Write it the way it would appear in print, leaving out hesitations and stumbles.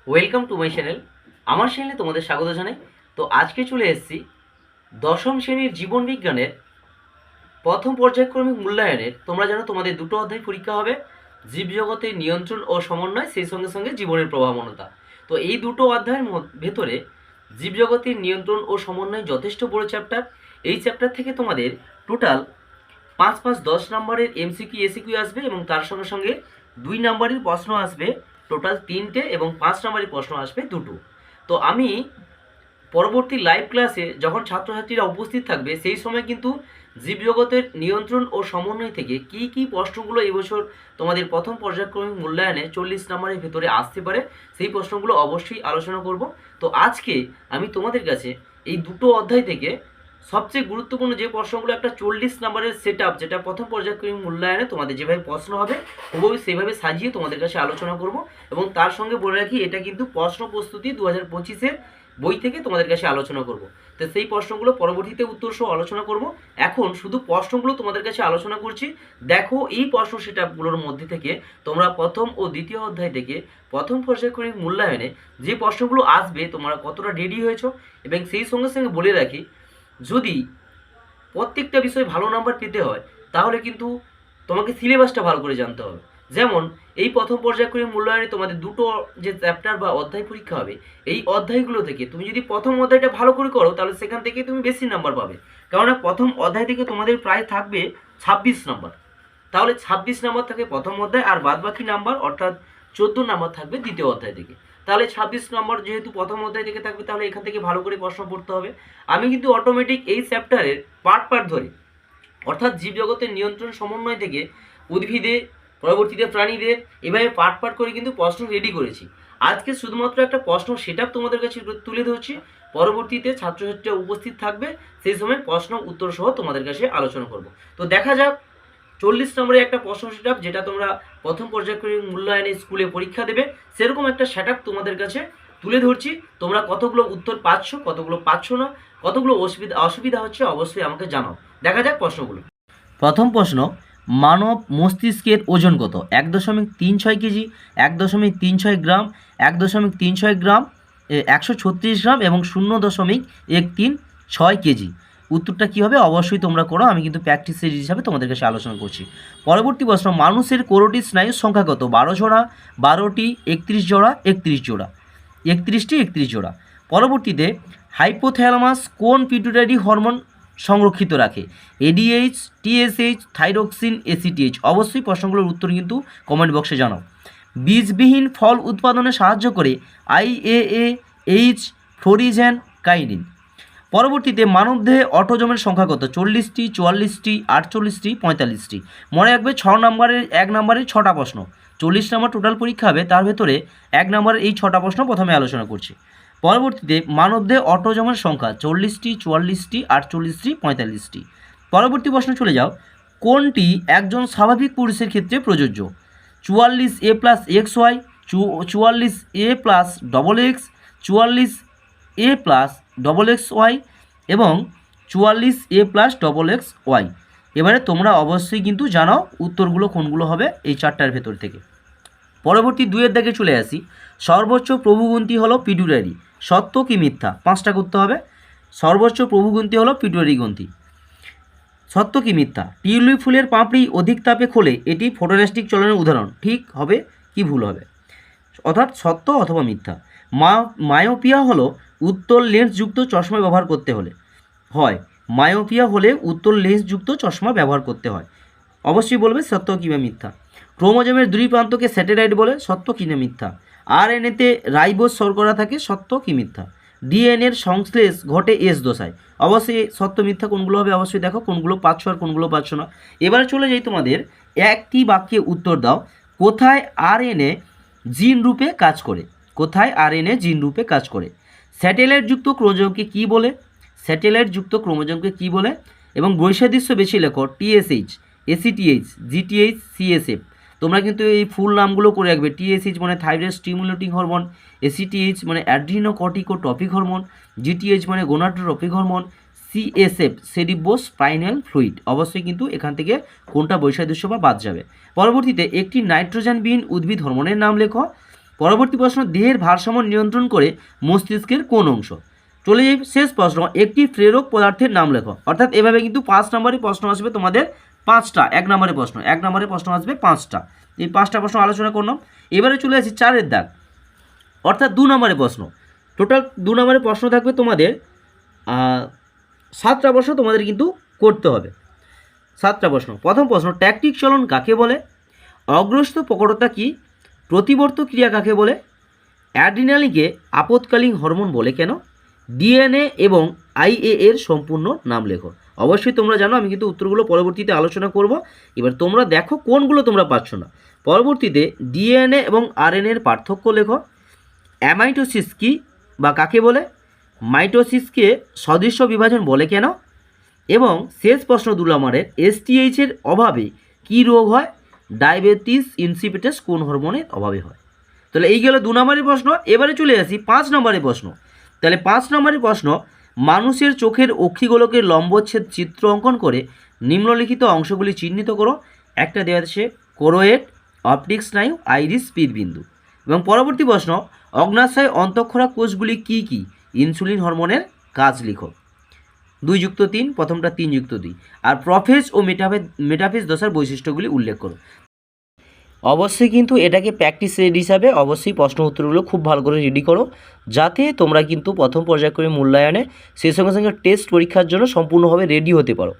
Welcome to my channel. আমার চ্যানেলে তোমাদের স্বাগত জানাই। তো আজকে চলে এসেছি দশম শ্রেণীর জীবন বিজ্ঞানের প্রথম পর্যায়ক্রমিক মূল্যায়নের। তোমরা জানো তোমাদের দুটো অধ্যায় পরীক্ষা হবে, জীবজগতের নিয়ন্ত্রণ ও সমন্বয়, সেই সঙ্গে সঙ্গে জীবনের প্রভাবনতা। তো এই দুটো অধ্যায়ের ভেতরে জীবজগতের নিয়ন্ত্রণ ও সমন্বয় যথেষ্ট বড় চ্যাপ্টার। এই চ্যাপ্টার থেকে তোমাদের টোটাল 5 5 10 নম্বরের এমসিকিউ এসিকিউ আসবে এবং তার সঙ্গে সঙ্গে 2 নম্বরের প্রশ্ন আসবে টোটাল 3টে এবং 5 নম্বরের প্রশ্ন আসবে 2টো। তো আমি পরবর্তী লাইভ ক্লাসে যখন ছাত্রছাত্রীরা উপস্থিত থাকবে সেই সময় কিন্তু জীবজগতের নিয়ন্ত্রণ ও সমন্বয় থেকে কি কি প্রশ্নগুলো এবছর তোমাদের প্রথম পর্যায়ক্রমিক মূল্যায়নে 40 নম্বরের ভেতরে আসতে পারে সেই প্রশ্নগুলো অবশ্যই আলোচনা করব। তো আজকে আমি তোমাদের কাছে এই দুটো অধ্যায় থেকে সবচেয়ে গুরুত্বপূর্ণ যে প্রশ্নগুলো, একটা 40 নম্বরের সেট আপ, যেটা প্রথম পর্যায়ক্রমিক মূল্যায়নে তোমাদের যেভাবে প্রশ্ন হবে হুবহু সেভাবে সাজিয়ে তোমাদের কাছে আলোচনা করব। এবং তার সঙ্গে বলে রাখি, এটা কিন্তু প্রশ্ন প্রস্তুতি 2025-এর বই থেকে তোমাদের কাছে আলোচনা করব। তো সেই প্রশ্নগুলো পরবর্তীতে উত্তর সহ আলোচনা করব। এখন শুধু প্রশ্নগুলো তোমাদের কাছে আলোচনা করছি। দেখো এই প্রশ্ন সেট আপগুলোর মধ্যে থেকে তোমরা প্রথম ও দ্বিতীয় অধ্যায় থেকে প্রথম পর্যায়ক্রমিক মূল্যায়নে যে প্রশ্নগুলো আসবে তোমরা কতটা রেডি হয়েছো। এবং সেই সঙ্গে সঙ্গে বলে রাখি, যদি প্রত্যেকটা বিষয়ে ভালো নাম্বার পেতে হয় তাহলে কিন্তু তোমাকে সিলেবাসটা ভালো করে জানতে হবে। যেমন এই প্রথম পর্যায়ক্রমিক মূল্যায়নে তোমাদের দুটো যে চ্যাপ্টার বা অধ্যায় পরীক্ষা হবে, এই অধ্যায়গুলো থেকে তুমি যদি প্রথম অধ্যায়টা ভালো করে করো তাহলে সেখান থেকে তুমি বেশি নাম্বার পাবে। কেননা প্রথম অধ্যায় থেকে তোমাদের প্রায় থাকবে 26 নম্বর। তাহলে 26 নম্বর থাকে প্রথম অধ্যায়, আর বাদ বাকি নাম্বার অর্থাৎ 14 নম্বর থাকবে দ্বিতীয় অধ্যায় থেকে। তাহলে 26 নম্বর যেহেতু প্রথম অধ্যায় থেকে থাকবে, তাহলে এখান থেকে ভালো করে প্রশ্ন পড়তে হবে। আমি কিন্তু অটোমেটিক এই চ্যাপ্টারের পার্ট পার্ট ধরে, অর্থাৎ জীবজগতের নিয়ন্ত্রণ সমন্বয় থেকে উদ্ভিদে, পরবর্তীতে প্রাণীদের, এভাবে পার্ট পার্ট করে কিন্তু প্রশ্ন রেডি করেছি। আজকে শুধুমাত্র একটা প্রশ্ন সেট আপ তোমাদের কাছে তুলে ধরছি। পরবর্তীতে ছাত্রছাত্রীরা উপস্থিত থাকবে, সেই সময় প্রশ্ন উত্তর সহ তোমাদের কাছে আলোচনা করব। তো দেখা যাক 40 নম্বরের একটা প্রশ্ন সেট আপ, যেটা তোমরা প্রথম পর্যায়ক্রমিক মূল্যায়নে স্কুলে পরীক্ষা দেবে, সেরকম একটা সেট আপ তোমাদের কাছে তুলে ধরছি। তোমরা কতগুলো উত্তর পাচ্ছ, কতগুলো পাচ্ছ না, কতগুলো অসুবিধা হচ্ছে অবশ্যই আমাকে জানাও। দেখা যাক প্রশ্নগুলো। প্রথম প্রশ্ন, মানব মস্তিষ্কের ওজন কত? 1.36 কেজি, 1.36 গ্রাম, 1.36 গ্রাম, 136 গ্রাম এবং 0.136 কেজি। উত্তরটা কী হবে অবশ্যই তোমরা করো, আমি কিন্তু প্র্যাকটিস সিরিজ হিসাবে তোমাদের কাছে আলোচনা করছি। পরবর্তী প্রশ্ন, মানুষের কোরটির স্নায়ুর সংখ্যা কত? 12 জোড়া, 12টি, 31 জোড়া, 31 জোড়া, 31 জোড়া। পরবর্তীতে হাইপোথ্যালামাস কোন পিটুইটারি হরমোন সংরক্ষিত রাখে? ADH, TSH, thyroxine, ACTH. অবশ্যই প্রশ্নগুলোর উত্তর কিন্তু কমেন্ট বক্সে জানাও। বীজবিহীন ফল উৎপাদনে সাহায্য করে IAA, ফ্লোরিজেন, কাইনিন। পরবর্তীতে মানবদেহে অটোজমের সংখ্যা কত? 40টি, 44টি, 48টি, 45টি। মনে রাখবে 6 নম্বরের 1 নম্বরের 6টা প্রশ্ন, 40 নম্বর টোটাল পরীক্ষা হবে, তার ভেতরে 1 নম্বরের এই 6টা প্রশ্ন প্রথমে আলোচনা করছি। পরবর্তীতে মানবদেহে অটোজমের সংখ্যা 40টি, 44টি, 48টি, 45টি। পরবর্তী প্রশ্ন চলে যাও, কোনটি একজন স্বাভাবিক পুরুষের ক্ষেত্রে প্রযোজ্য? 44A+XY, 44A+XX, 44A+XXY এবং 44A+XXY। এবারে তোমরা অবশ্যই কিন্তু জানাও উত্তরগুলো কোনগুলো হবে এই 4টার ভেতর থেকে। পরবর্তী 2-এর দিকে চলে আসি। সর্বোচ্চ প্রভুগ্রন্থি হলো পিটুইটারি, সত্য কি মিথ্যা? 5টা করতে হবে। সর্বোচ্চ প্রভুগ্রন্থি হলো পিটুইটারি গ্রন্থি, সত্য কি মিথ্যা? টিউলিপ ফুলের পাপড়ি অধিক তাপে খোলে, এটি ফটোরেস্টিক চলনের উদাহরণ, ঠিক হবে কি ভুল হবে? অর্থাৎ সত্য অথবা মিথ্যা। মায়োপিয়া হলো উত্তল লেন্সযুক্ত চশমা ব্যবহার করতে হলে হয়, মায়োপিয়া হলে উত্তল লেন্সযুক্ত চশমা ব্যবহার করতে হয়। অবশ্যই বলবে সত্য কিংবা মিথ্যা। ক্রোমোজোমের 2 প্রান্তকে স্যাটেলাইট বলে, সত্য কিনা মিথ্যা? RNA-তে রাইবোজ শর্করা থাকে, সত্য কি মিথ্যা? DNA-র সংশ্লেষ ঘটে এস দশায়, অবশ্যই সত্য মিথ্যা কোনগুলো হবে অবশ্যই দেখো, কোনগুলো পাচ্ছ আর কোনগুলো পাচ্ছ না। এবারে চলে যাই তোমাদের, একটি বাক্যে উত্তর দাও, কোথায় RNA জিন রূপে কাজ করে? কোথায় RNA জিন রূপে কাজ করে? স্যাটেলাইটযুক্ত ক্রোমোজোমকে কী বলে? স্যাটেলাইটযুক্ত ক্রোমোজোমকে কী বলে? এবং বৈসাদৃশ্য বেশি লেখো, TSH, ACTH, GTH, CSF। তোমরা কিন্তু এই ফুল নামগুলো করে রাখবে। TSH মানে থাইরয়েড স্টিমুলেটিং হরমোন, ACTH মানে অ্যাড্রিনোকর্টিকোট্রপিক হরমোন, GTH মানে gonadotropic hormone, CSF cerebrospinal fluid. অবশ্যই কিন্তু এখান থেকে কোনটা বৈসাদৃশ্য বা বাদ যাবে। পরবর্তীতে একটি নাইট্রোজেনবিহীন উদ্ভিদ হরমোনের নাম লেখো। পরবর্তী প্রশ্ন, দেহের ভারসাম্য নিয়ন্ত্রণ করে মস্তিষ্কের কোন অংশ? চলে যাই শেষ প্রশ্ন, একটি প্রেরক পদার্থের নাম লেখো। অর্থাৎ এভাবে কিন্তু 5 নম্বরের প্রশ্ন আসবে তোমাদের 5টা, 1 নম্বরের প্রশ্ন আসবে 5টা। এই 5টা প্রশ্ন আলোচনা করলাম। এবারে চলে আসি 4-এর দাগ, অর্থাৎ 2 নম্বরের প্রশ্ন। টোটাল 2 নম্বরের প্রশ্ন থাকবে তোমাদের 7টা প্রশ্ন তোমাদের কিন্তু করতে হবে। 7টা প্রশ্ন। প্রথম প্রশ্ন, ট্যাকটিক চলন কাকে বলে? অগ্রস্ত প্রকটতা কি? প্রতিবর্ত ক্রিয়া কাকে বলে? অ্যাড্রিনালিনকে আপৎকালীন হরমোন বলে কেন? ডিএনএ এবং আইএ এর সম্পূর্ণ নাম লেখো। অবশ্যই তোমরা জানো, আমি কিন্তু উত্তরগুলো পরবর্তীতে আলোচনা করব। এবার তোমরা দেখো কোনগুলো তোমরা পাচ্ছ না। পরবর্তীতে ডিএনএ এবং আরএনএ এর পার্থক্য লেখো। অ্যামাইটোসিস কি বা কাকে বলে? মাইটোসিসকে সদৃশ্য বিভাজন বলে কেন? এবং শেষ প্রশ্ন 2 নম্বরের, এসটিএইচ এর অভাবে কি রোগ হয়? ডায়াবেটিস ইনসিপিটাস কোন হরমোনের অভাবে হয়? তাহলে এই গেল 2 নম্বরের প্রশ্ন। এবারে চলে আসি 5 নম্বরের প্রশ্ন। তাহলে 5 নম্বরের প্রশ্ন, মানুষের চোখের অক্ষিগোলকের লম্বচ্ছেদ চিত্র অঙ্কন করে নিম্নলিখিত অংশগুলি চিহ্নিত করো। একটা দেওয়া আছে কোরোয়েড, অপটিক স্নায়ু, আইরিস, স্পিদবিন্দু। এবং পরবর্তী প্রশ্ন, অগ্নাশয় অন্তঃক্ষরা কোষগুলি কি কি ইনসুলিন হরমোনের কাজ লিখো। 2+3, প্রথমটা 3+2। আর প্রফেজ ও মেটাফেজ দশার বৈশিষ্ট্যগুলি উল্লেখ করো। অবশ্যই কিন্তু এটাকে প্র্যাকটিস সেট হিসাবে অবশ্যই প্রশ্ন উত্তরগুলো খুব ভালো করে রেডি করো, যাতে তোমরা কিন্তু প্রথম পর্যায়ক্রমিক মূল্যায়নে সেই সঙ্গে সঙ্গে টেস্ট পরীক্ষার জন্য সম্পূর্ণভাবে রেডি হতে পারো।